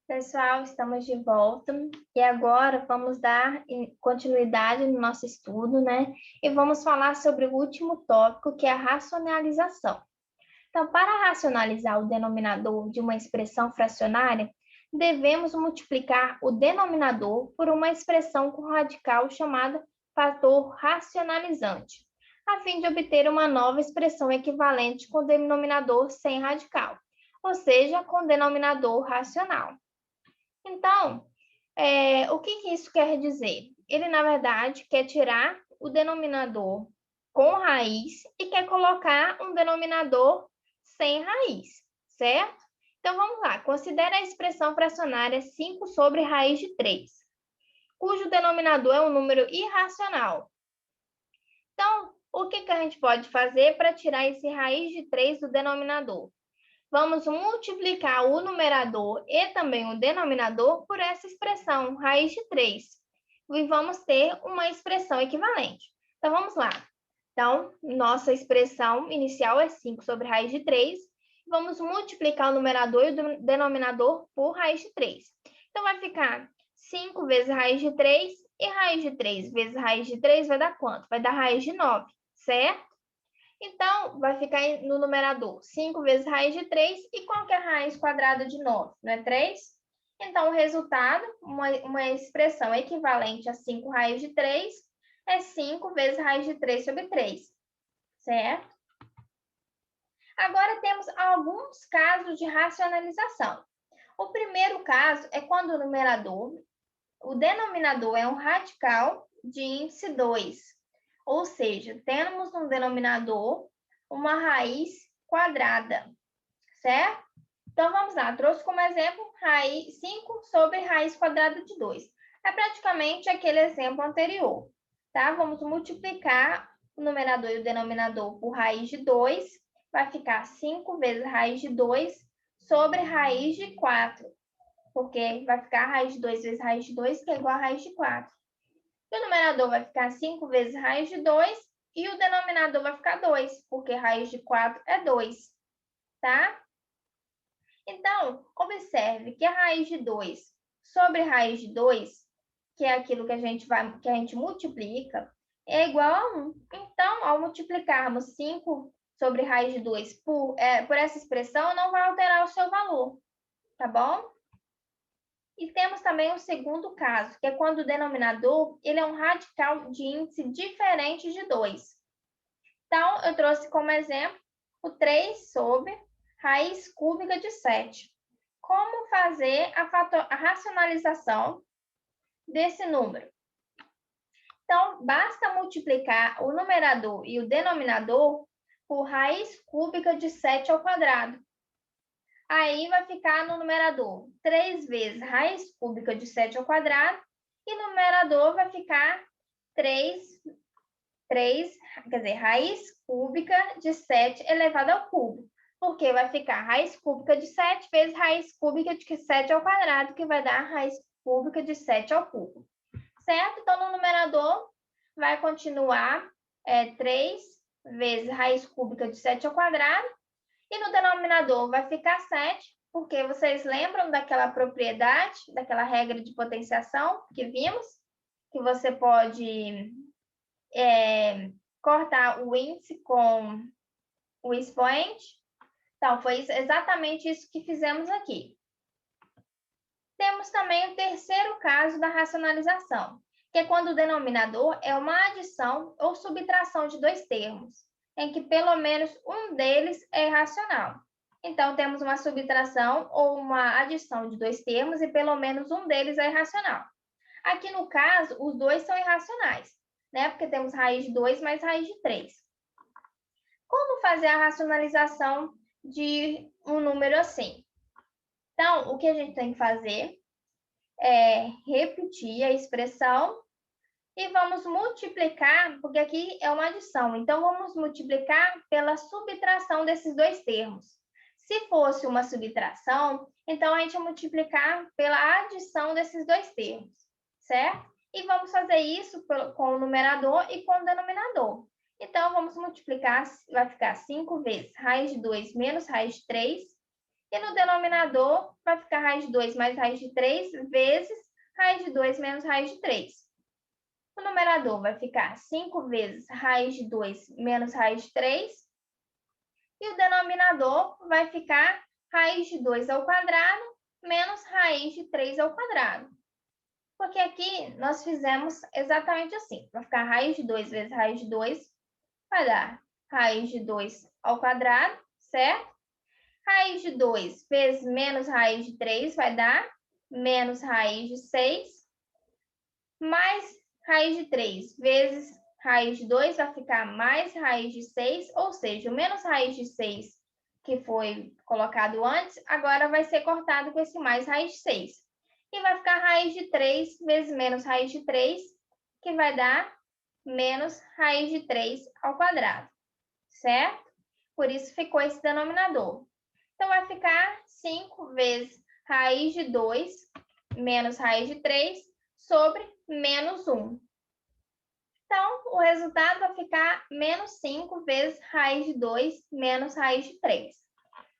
Pessoal, estamos de volta e agora vamos dar continuidade no nosso estudo, né? E vamos falar sobre o último tópico, que é a racionalização. Então, para racionalizar o denominador de uma expressão fracionária, devemos multiplicar o denominador por uma expressão com radical chamada fator racionalizante, a fim de obter uma nova expressão equivalente com denominador sem radical, ou seja, com denominador racional. Então, o que isso quer dizer? Ele, na verdade, quer tirar o denominador com raiz e quer colocar um denominador sem raiz, certo? Então, vamos lá. Considere a expressão fracionária 5 sobre raiz de 3, cujo denominador é um número irracional. Então, o que a gente pode fazer para tirar esse raiz de 3 do denominador? Vamos multiplicar o numerador e também o denominador por essa expressão, raiz de 3. E vamos ter uma expressão equivalente. Então, vamos lá. Então, nossa expressão inicial é 5 sobre raiz de 3. Vamos multiplicar o numerador e o denominador por raiz de 3. Então, vai ficar 5 vezes raiz de 3, e raiz de 3 vezes raiz de 3 vai dar quanto? Vai dar raiz de 9, certo? Então, vai ficar no numerador 5 vezes raiz de 3. E qual que é a raiz quadrada de 9? Não é 3? Então, o resultado, uma expressão equivalente a 5 raiz de 3, é 5 vezes raiz de 3 sobre 3. Certo? Agora, temos alguns casos de racionalização. O primeiro caso é quando o denominador é um radical de índice 2. Ou seja, temos no denominador uma raiz quadrada, certo? Então, vamos lá. Trouxe como exemplo 5 sobre raiz quadrada de 2. É praticamente aquele exemplo anterior, tá? Vamos multiplicar o numerador e o denominador por raiz de 2. Vai ficar 5 vezes raiz de 2 sobre raiz de 4. Porque vai ficar raiz de 2 vezes raiz de 2, que é igual a raiz de 4. E o numerador vai ficar 5 vezes raiz de 2 e o denominador vai ficar 2, porque raiz de 4 é 2, tá? Então, observe que a raiz de 2 sobre raiz de 2, que é aquilo que a gente multiplica, é igual a 1. Então, ao multiplicarmos 5 sobre raiz de 2 por essa expressão, não vai alterar o seu valor, tá bom? E temos também o segundo caso, que é quando o denominador ele é um radical de índice diferente de 2. Então, eu trouxe como exemplo o 3 sobre raiz cúbica de 7. Como fazer a racionalização desse número? Então, basta multiplicar o numerador e o denominador por raiz cúbica de 7 ao quadrado. Aí vai ficar no numerador 3 vezes raiz cúbica de 7 ao quadrado, e no numerador vai ficar raiz cúbica de 7 elevado ao cubo, porque vai ficar raiz cúbica de 7 vezes raiz cúbica de 7 ao quadrado, que vai dar raiz cúbica de 7 ao cubo, certo? Então, no numerador vai continuar 3 vezes raiz cúbica de 7 ao quadrado, e no denominador vai ficar 7, porque vocês lembram daquela propriedade, daquela regra de potenciação que vimos? Que você pode cortar o índice com o expoente. Então, foi exatamente isso que fizemos aqui. Temos também o terceiro caso da racionalização, que é quando o denominador é uma adição ou subtração de dois termos, em que pelo menos um deles é irracional. Então, temos uma subtração ou uma adição de dois termos e pelo menos um deles é irracional. Aqui no caso, os dois são irracionais, né? Porque temos raiz de 2 mais raiz de 3. Como fazer a racionalização de um número assim? Então, o que a gente tem que fazer é repetir a expressão e vamos multiplicar, porque aqui é uma adição, então vamos multiplicar pela subtração desses dois termos. Se fosse uma subtração, então a gente vai multiplicar pela adição desses dois termos, certo? E vamos fazer isso com o numerador e com o denominador. Então, vamos multiplicar, vai ficar 5 vezes raiz de 2 menos raiz de 3, E no denominador vai ficar raiz de 2 mais raiz de 3 vezes raiz de 2 menos raiz de 3. O numerador vai ficar 5 vezes raiz de 2 menos raiz de 3. E o denominador vai ficar raiz de 2 ao quadrado menos raiz de 3 ao quadrado. Porque aqui nós fizemos exatamente assim. Vai ficar raiz de 2 vezes raiz de 2, vai dar raiz de 2 ao quadrado, certo? Raiz de 2 vezes menos raiz de 3 vai dar menos raiz de 6, mais raiz de 3 vezes raiz de 2 vai ficar mais raiz de 6, ou seja, o menos raiz de 6 que foi colocado antes, agora vai ser cortado com esse mais raiz de 6. E vai ficar raiz de 3 vezes menos raiz de 3, que vai dar menos raiz de 3 ao quadrado, certo? Por isso ficou esse denominador. Então, vai ficar 5 vezes raiz de 2 menos raiz de 3 sobre menos 1. Então, o resultado vai ficar menos 5 vezes raiz de 2 menos raiz de 3.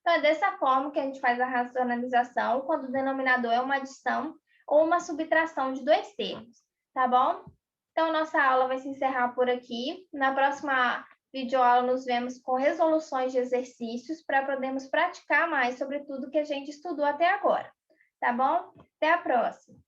Então, é dessa forma que a gente faz a racionalização quando o denominador é uma adição ou uma subtração de dois termos, tá bom? Então, nossa aula vai se encerrar por aqui. Na próxima videoaula, nos vemos com resoluções de exercícios para podermos praticar mais sobre tudo que a gente estudou até agora, tá bom? Até a próxima!